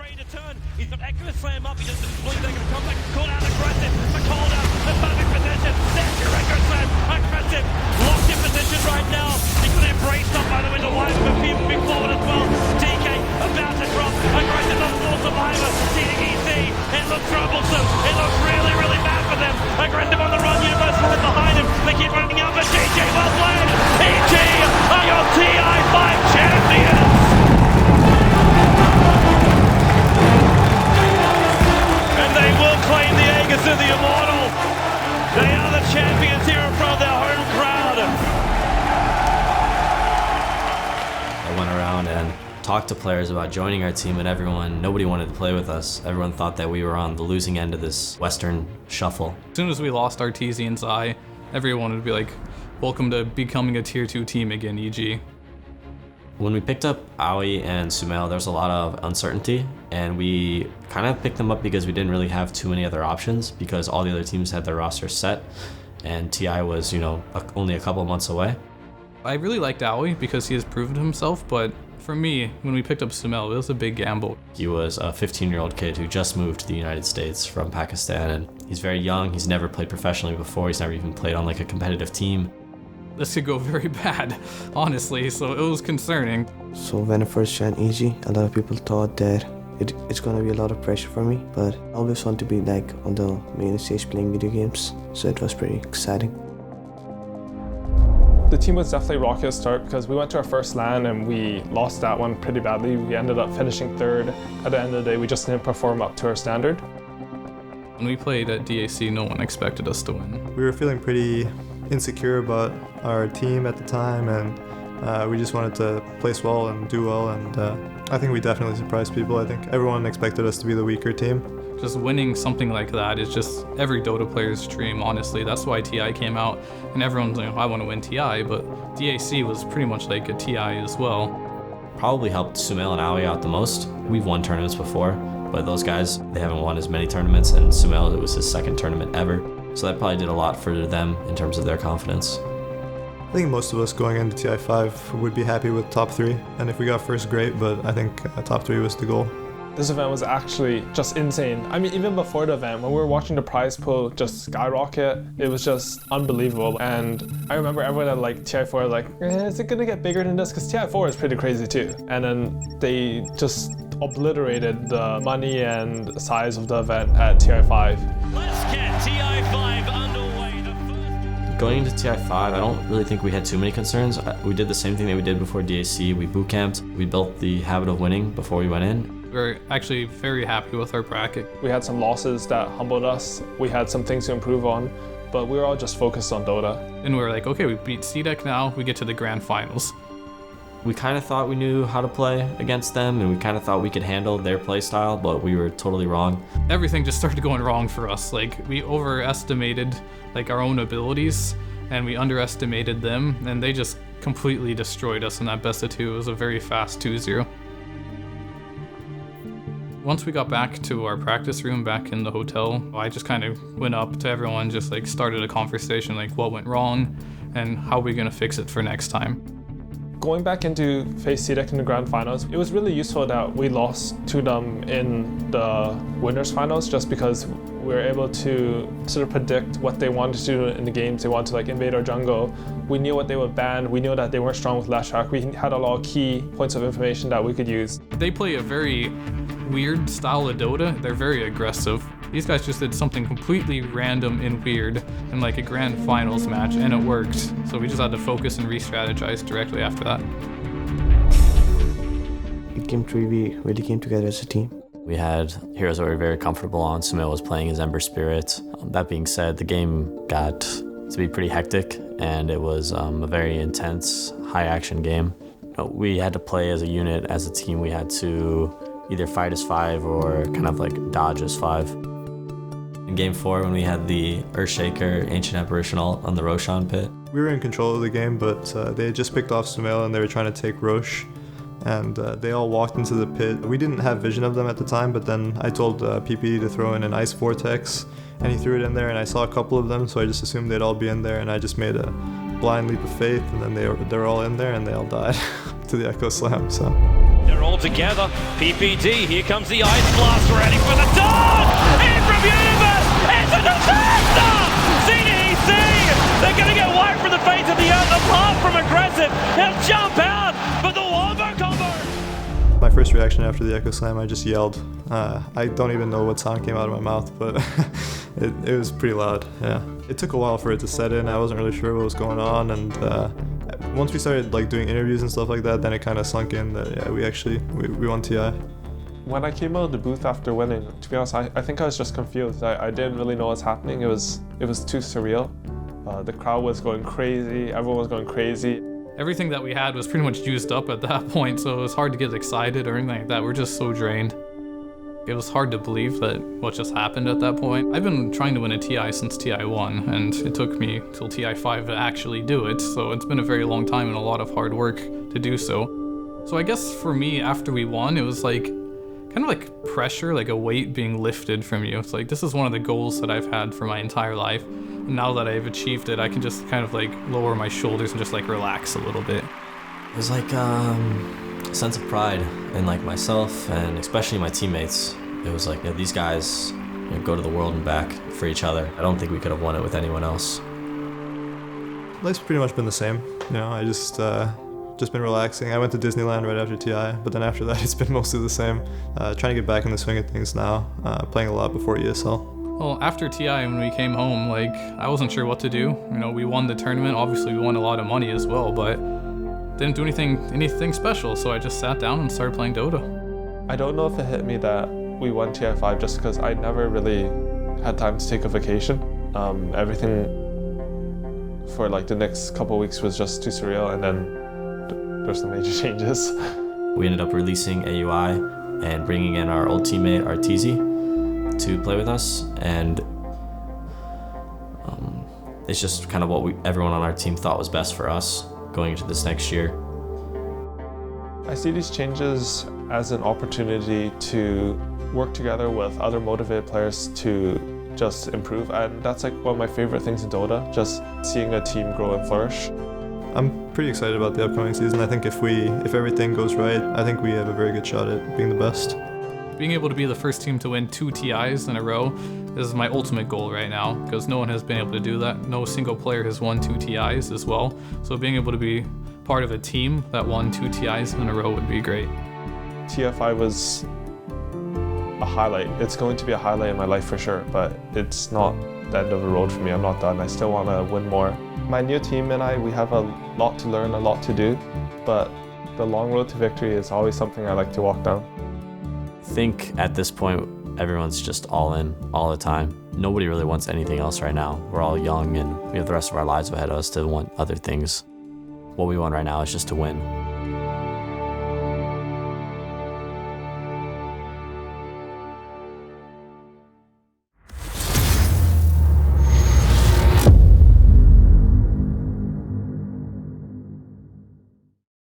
ready to turn. He's got Echo slam up. He doesn't believe they're going to come back. Call out aggressive. The call out. The perfect position. There's your Echo slam. Aggressive. Locked in position right now. He got embraced up by the way the line of a few big forward as well. TK about to drop. Aggressive on full survivor. TDEC. It looks troublesome. It looks really, really bad for them. Aggressive on the run. Universal is behind him. They keep running out, but TJ well played. EG are your TI5 champions. They will claim the Aegis of the Immortal. They are the champions here in front of their home crowd. I went around and talked to players about joining our team, and nobody wanted to play with us. Everyone thought that we were on the losing end of this Western shuffle. As soon as we lost our TZ and Zai, everyone would be like, welcome to becoming a tier 2 team again, EG. When we picked up Aoi and Sumail, there was a lot of uncertainty, and we kind of picked them up because we didn't really have too many other options because all the other teams had their roster set, and TI was, only a couple of months away. I really liked Aoi because he has proven himself, but for me, when we picked up Sumail, it was a big gamble. He was a 15-year-old kid who just moved to the United States from Pakistan, and he's very young. He's never played professionally before. He's never even played on like a competitive team. This could go very bad, honestly, so it was concerning. So when I first joined EG, a lot of people thought that it's gonna be a lot of pressure for me, but I always want to be like on the main stage playing video games, so it was pretty exciting. The team was definitely rocky at start because we went to our first LAN and we lost that one pretty badly. We ended up finishing third. At the end of the day, we just didn't perform up to our standard. When we played at DAC, no one expected us to win. We were feeling pretty insecure about our team at the time, and we just wanted to place well and do well, and I think we definitely surprised people. I think everyone expected us to be the weaker team. Just winning something like that is just every Dota player's dream, honestly. That's why TI came out, and everyone's like, I want to win TI, but DAC was pretty much like a TI as well. Probably helped Sumail and Aoi out the most. We've won tournaments before, but those guys, they haven't won as many tournaments, and Sumail, it was his second tournament ever. So that probably did a lot for them in terms of their confidence. I think most of us going into TI5 would be happy with top 3, and if we got first, great, but I think top 3 was the goal. This event was actually just insane. I mean, even before the event, when we were watching the prize pool just skyrocket, it was just unbelievable. And I remember everyone at like TI4 was like, is it gonna get bigger than this? Because TI4 is pretty crazy too. And then they just obliterated the money and size of the event at TI5. Let's get TI5 underway. Going into TI5, I don't really think we had too many concerns. We did the same thing that we did before DAC. We boot camped. We built the habit of winning before we went in. We're actually very happy with our bracket. We had some losses that humbled us. We had some things to improve on, but we were all just focused on Dota. And we were like, okay, we beat CDEC now, we get to the grand finals. We kind of thought we knew how to play against them, and we kind of thought we could handle their play style, but we were totally wrong. Everything just started going wrong for us. Like, we overestimated like our own abilities, and we underestimated them, and they just completely destroyed us in that best of 2. It was a very fast 2-0. Once we got back to our practice room back in the hotel, I just kind of went up to everyone, just like started a conversation like what went wrong and how we're gonna fix it for next time. Going back into face CDEC in the grand finals, it was really useful that we lost to them in the winners finals just because we were able to sort of predict what they wanted to do in the games. They wanted to like invade our jungle. We knew what they would ban. We knew that they weren't strong with last track. We had a lot of key points of information that we could use. They play a very weird style of Dota. They're very aggressive. These guys just did something completely random and weird in like a grand finals match, and it worked. So we just had to focus and re-strategize directly after that. In Game 3, we really came together as a team. We had heroes that we were very comfortable on. Sumail was playing his Ember Spirit. That being said, the game got to be pretty hectic, and it was a very intense, high-action game. We had to play as a unit, as a team. We had to either fight as 5 or kind of like dodge as 5. In Game 4, when we had the Earthshaker Ancient Apparitional on the Roshan pit. We were in control of the game, but they had just picked off Sumail and they were trying to take Roche, and they all walked into the pit. We didn't have vision of them at the time, but then I told PPD to throw in an Ice Vortex, and he threw it in there, and I saw a couple of them, so I just assumed they'd all be in there, and I just made a blind leap of faith, and then they were all in there, and they all died to the Echo Slam, so. They're all together. PPD, here comes the Ice Blast, ready for the dart! In from Universe! It's a disaster! CDEC! They're gonna get wiped from the face of the earth apart from aggressive. He'll jump out, but the wombo combo! My first reaction after the Echo Slam, I just yelled. I don't even know what sound came out of my mouth, but it was pretty loud, yeah. It took a while for it to set in. I wasn't really sure what was going on, and once we started like doing interviews and stuff like that, then it kind of sunk in that yeah, we won TI. When I came out of the booth after winning, to be honest, I think I was just confused. I didn't really know what's happening. It was too surreal. The crowd was going crazy. Everyone was going crazy. Everything that we had was pretty much used up at that point, so it was hard to get excited or anything like that. We're just so drained. It was hard to believe that what just happened at that point. I've been trying to win a TI since TI1, and it took me till TI5 to actually do it, so it's been a very long time and a lot of hard work to do so. So I guess for me, after we won, it was like kind of like pressure, like a weight being lifted from you. It's like, this is one of the goals that I've had for my entire life. And now that I've achieved it, I can just kind of like lower my shoulders and just like relax a little bit. It was like a sense of pride in like myself and especially my teammates. It was like, you know, these guys go to the world and back for each other. I don't think we could have won it with anyone else. Life's pretty much been the same. You know, I just been relaxing. I went to Disneyland right after TI, but then after that it's been mostly the same. Trying to get back in the swing of things now, playing a lot before ESL. Well, after TI, when we came home, like, I wasn't sure what to do. You know, we won the tournament. Obviously, we won a lot of money as well, but didn't do anything special, so I just sat down and started playing Dota. I don't know if it hit me that we won TI5 just because I never really had time to take a vacation. Everything for like the next couple of weeks was just too surreal, and then there's some major changes. We ended up releasing AUI and bringing in our old teammate Arteezy to play with us, and it's just kind of what everyone on our team thought was best for us going into this next year. I see these changes as an opportunity to work together with other motivated players to just improve, and that's like one of my favorite things in Dota, just seeing a team grow and flourish. I'm pretty excited about the upcoming season. I think if everything goes right, I think we have a very good shot at being the best. Being able to be the first team to win 2 TIs in a row is my ultimate goal right now, because no one has been able to do that. No single player has won 2 TIs as well. So being able to be part of a team that won 2 TIs in a row would be great. TI5 was a highlight. It's going to be a highlight in my life for sure, but it's not the end of the road for me. I'm not done. I still want to win more. My new team and we have a lot to learn, a lot to do, but the long road to victory is always something I like to walk down. I think at this point, everyone's just all in all the time. Nobody really wants anything else right now. We're all young and we have the rest of our lives ahead of us to want other things. What we want right now is just to win.